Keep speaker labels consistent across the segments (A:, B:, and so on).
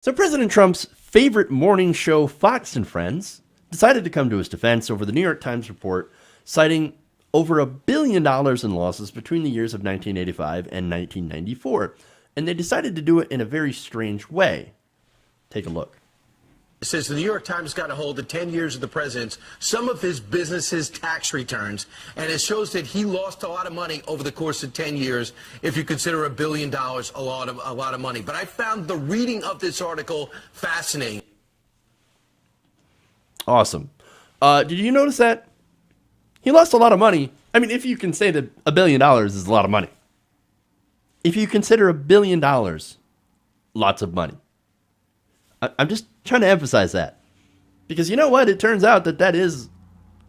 A: So President Trump's favorite morning show, Fox and Friends, decided to come to his defense over the New York Times report, citing over $1 billion in losses between the years of 1985 and 1994. And they decided to do it in a very strange way. Take a look.
B: It says the New York Times got a hold of 10 years of the president's, some of his business's tax returns, and it shows that he lost a lot of money over the course of 10 years, if you consider $1 billion a lot of money. But I found the reading of this article fascinating.
A: Awesome. Did you notice that? He lost a lot of money. I mean, if you can say that $1 billion is a lot of money. If you consider $1 billion lots of money. I'm just trying to emphasize that. Because you know what? It turns out that is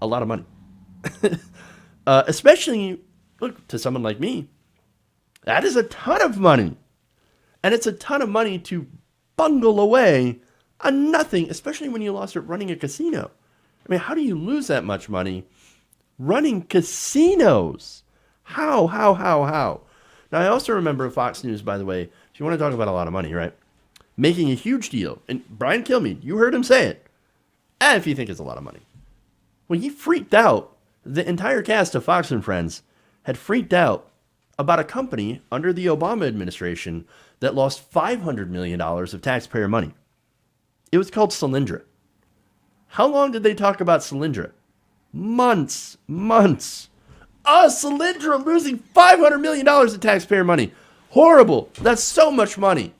A: a lot of money. Especially, look, to someone like me. That is a ton of money. And it's a ton of money to bungle away on nothing, especially when you lost it running a casino. I mean, how do you lose that much money running casinos? How? Now, I also remember Fox News, by the way, if you want to talk about a lot of money, right? Making a huge deal. And Brian Kilmeade, you heard him say it. If you think it's a lot of money. When he freaked out, the entire cast of Fox and Friends had freaked out about a company under the Obama administration that lost $500 million of taxpayer money. It was called Solyndra. How long did they talk about Solyndra? Months. Solyndra losing $500 million of taxpayer money. Horrible. That's so much money.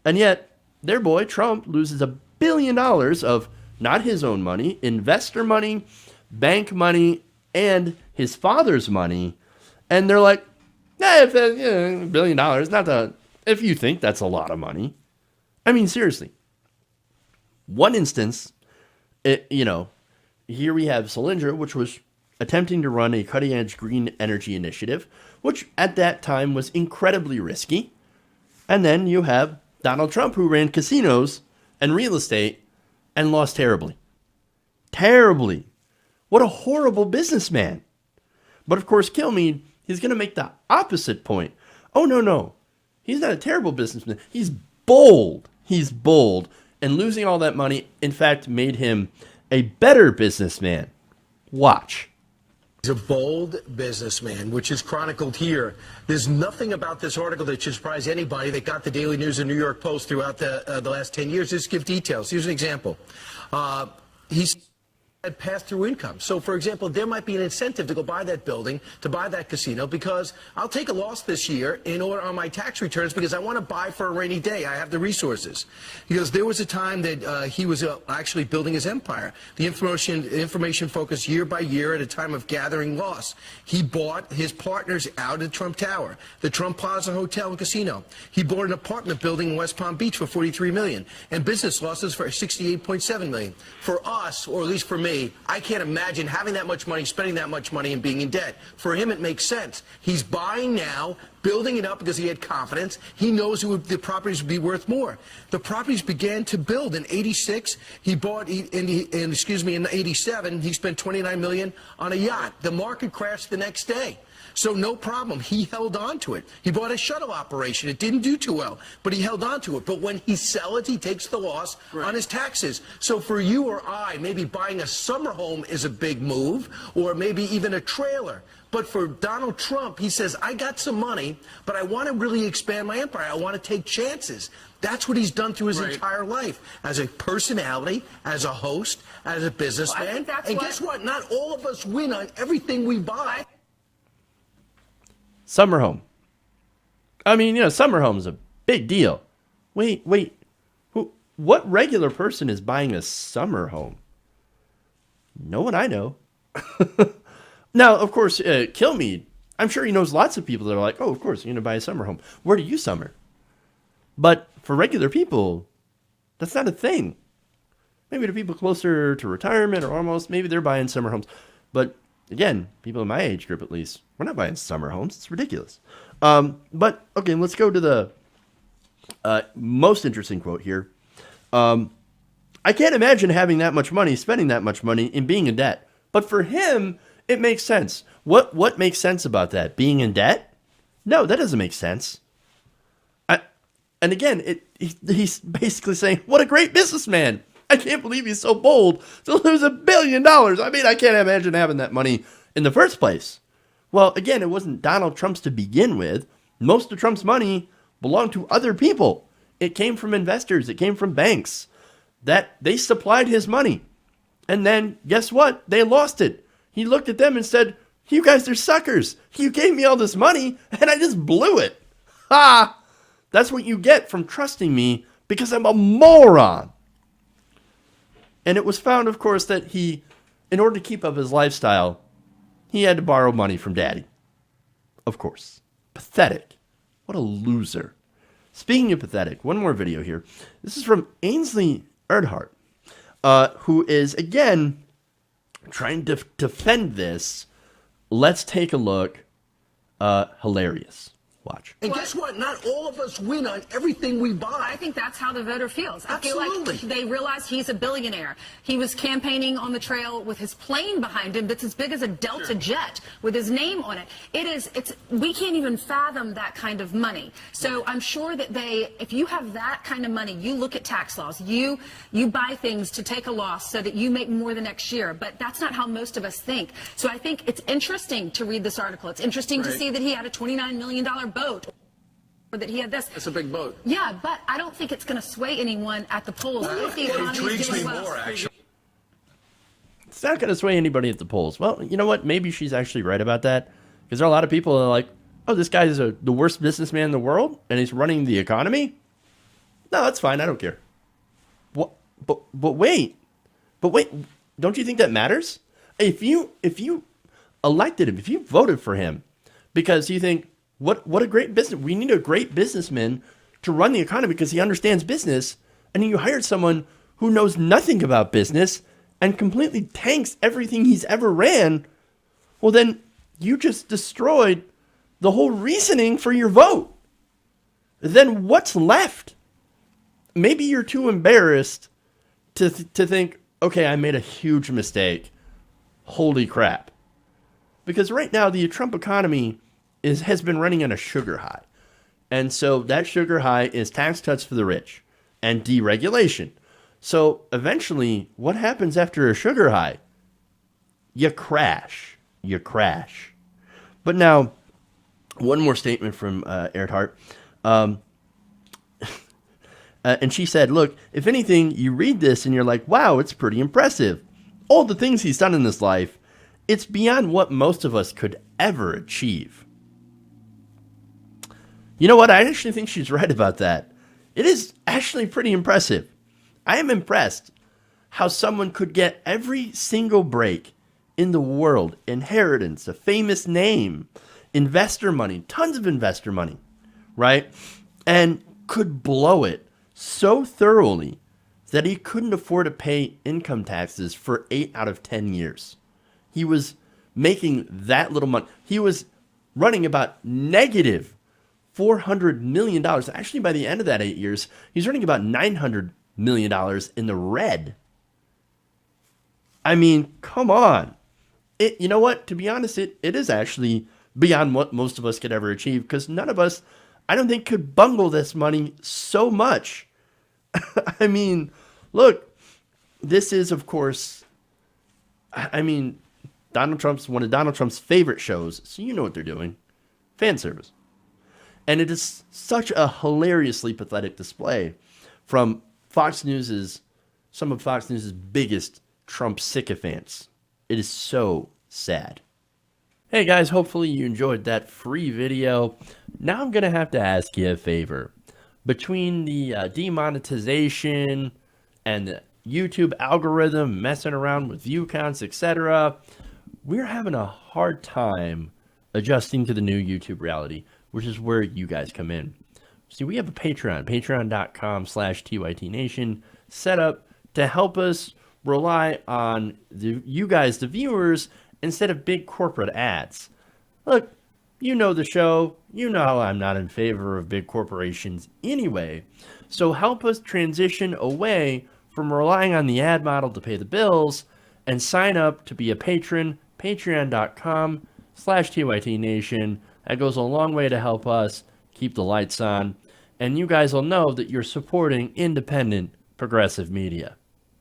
A: And yet, their boy, Trump, loses $1 billion of not his own money, investor money, bank money, and his father's money. And they're like, if $1 billion, if you think that's a lot of money. I mean, seriously. One instance, here we have Solyndra, which was attempting to run a cutting-edge green energy initiative, which at that time was incredibly risky. And then you have Donald Trump, who ran casinos and real estate and lost terribly. Terribly. What a horrible businessman. But of course, Kilmeade, he's going to make the opposite point. Oh, no. He's not a terrible businessman. He's bold. And losing all that money, in fact, made him a better businessman. Watch.
B: He's a bold businessman, which is chronicled here. There's nothing about this article that should surprise anybody that got the Daily News and New York Post throughout the last 10 years. Just give details. Here's an example. He's had pass-through income. So, for example, there might be an incentive to go buy that building, to buy that casino, because I'll take a loss this year in order on my tax returns because I want to buy for a rainy day. I have the resources. Because there was a time that he was actually building his empire. The information focused year by year at a time of gathering loss. He bought his partners out at Trump Tower, the Trump Plaza Hotel and Casino. He bought an apartment building in West Palm Beach for $43 million and business losses for $68.7 million. For us, or at least for me, I can't imagine having that much money, spending that much money, and being in debt. For him, it makes sense. He's buying now, building it up because he had confidence. He knows the properties would be worth more. The properties began to build in '86. He bought in '87. He spent $29 million on a yacht. The market crashed the next day. So no problem. He held on to it. He bought a shuttle operation. It didn't do too well, but he held on to it. But when he sells it, he takes the loss on his taxes. So for you or I, maybe buying a summer home is a big move, or maybe even a trailer. But for Donald Trump, he says, I got some money, but I want to really expand my empire. I want to take chances. That's what he's done through his entire life, as a personality, as a host, as a businessman. And guess what? Not all of us win on everything we buy.
A: Summer home. I mean, summer home is a big deal. Wait. What regular person is buying a summer home? No one I know. Now, of course, Kilmeade, I'm sure he knows lots of people that are like, oh, of course, you're going to buy a summer home. Where do you summer? But for regular people, that's not a thing. Maybe to people closer to retirement or almost, maybe they're buying summer homes. But again, people in my age group at least, we're not buying summer homes. It's ridiculous. But, okay, let's go to the most interesting quote here. I can't imagine having that much money, spending that much money, and being in debt. But for him, it makes sense. What makes sense about that? Being in debt? No, that doesn't make sense. And again, he's basically saying, what a great businessman. I can't believe he's so bold to lose $1 billion. I mean, I can't imagine having that money in the first place. Well, again, it wasn't Donald Trump's to begin with. Most of Trump's money belonged to other people. It came from investors. It came from banks that they supplied his money. And then guess what? They lost it. He looked at them and said, you guys are suckers. You gave me all this money and I just blew it. Ha! That's what you get from trusting me because I'm a moron. And it was found, of course, that he, in order to keep up his lifestyle, he had to borrow money from daddy. Of course. Pathetic. What a loser. Speaking of pathetic, one more video here. This is from Ainsley Earhart, who is, again, trying to defend this. Let's take a look. Hilarious. Watch.
B: And guess what? Not all of us win on everything we buy.
C: I think that's how the voter feels.
B: Absolutely.
C: I feel like they realize he's a billionaire. He was campaigning on the trail with his plane behind him that's as big as a Delta jet with his name on it. We can't even fathom that kind of money. So I'm sure that if you have that kind of money, you look at tax laws, you buy things to take a loss so that you make more the next year. But that's not how most of us think. So I think it's interesting to read this article. It's interesting to see that he had a $29 million boat, or that he had this.
B: That's a big boat.
C: Yeah, but I don't think it's going to sway anyone at the polls. If the economy is doing well.
B: actually.
A: It's not going to sway anybody at the polls. Well, you know what? Maybe she's actually right about that. Because there are a lot of people that are like, oh, this guy is the worst businessman in the world, and he's running the economy? No, that's fine. I don't care. What? But wait. Don't you think that matters? If you elected him, if you voted for him, because you think, what a great business. We need a great businessman to run the economy because he understands business. And then you hired someone who knows nothing about business and completely tanks everything he's ever ran. Well, then you just destroyed the whole reasoning for your vote. Then what's left? Maybe you're too embarrassed to think, okay, I made a huge mistake. Holy crap. Because right now the Trump economy has been running on a sugar high. And so that sugar high is tax cuts for the rich and deregulation. So eventually, what happens after a sugar high? You crash. But now, one more statement from Earhart. And she said, look, if anything, you read this and you're like, wow, it's pretty impressive. All the things he's done in his life, it's beyond what most of us could ever achieve. You know what? I actually think she's right about that. It is actually pretty impressive. I am impressed how someone could get every single break in the world, inheritance, a famous name, investor money, tons of investor money, right? And could blow it so thoroughly that he couldn't afford to pay income taxes for 8 out of 10 years. He was making that little money. He was running about negative $400 million. Actually, by the end of that 8 years, he's running about $900 million in the red. I mean, come on. You know what? To be honest, it is actually beyond what most of us could ever achieve, because none of us, I don't think, could bungle this money so much. I mean, look, this is, of course, I mean, Donald Trump's one of Donald Trump's favorite shows, so you know what they're doing. Fan service. And it is such a hilariously pathetic display from some of Fox News' biggest Trump sycophants. It is so sad. Hey guys, hopefully you enjoyed that free video. Now I'm going to have to ask you a favor. Between the demonetization and the YouTube algorithm messing around with view counts, etc., we're having a hard time adjusting to the new YouTube reality, which is where you guys come in. See, we have a Patreon, patreon.com/TYTNation, set up to help us rely on you guys, the viewers, instead of big corporate ads. Look, you know the show. You know how I'm not in favor of big corporations anyway. So help us transition away from relying on the ad model to pay the bills and sign up to be a patron, patreon.com/TYTNation. That goes a long way to help us keep the lights on. and you guys will know that you're supporting independent progressive media.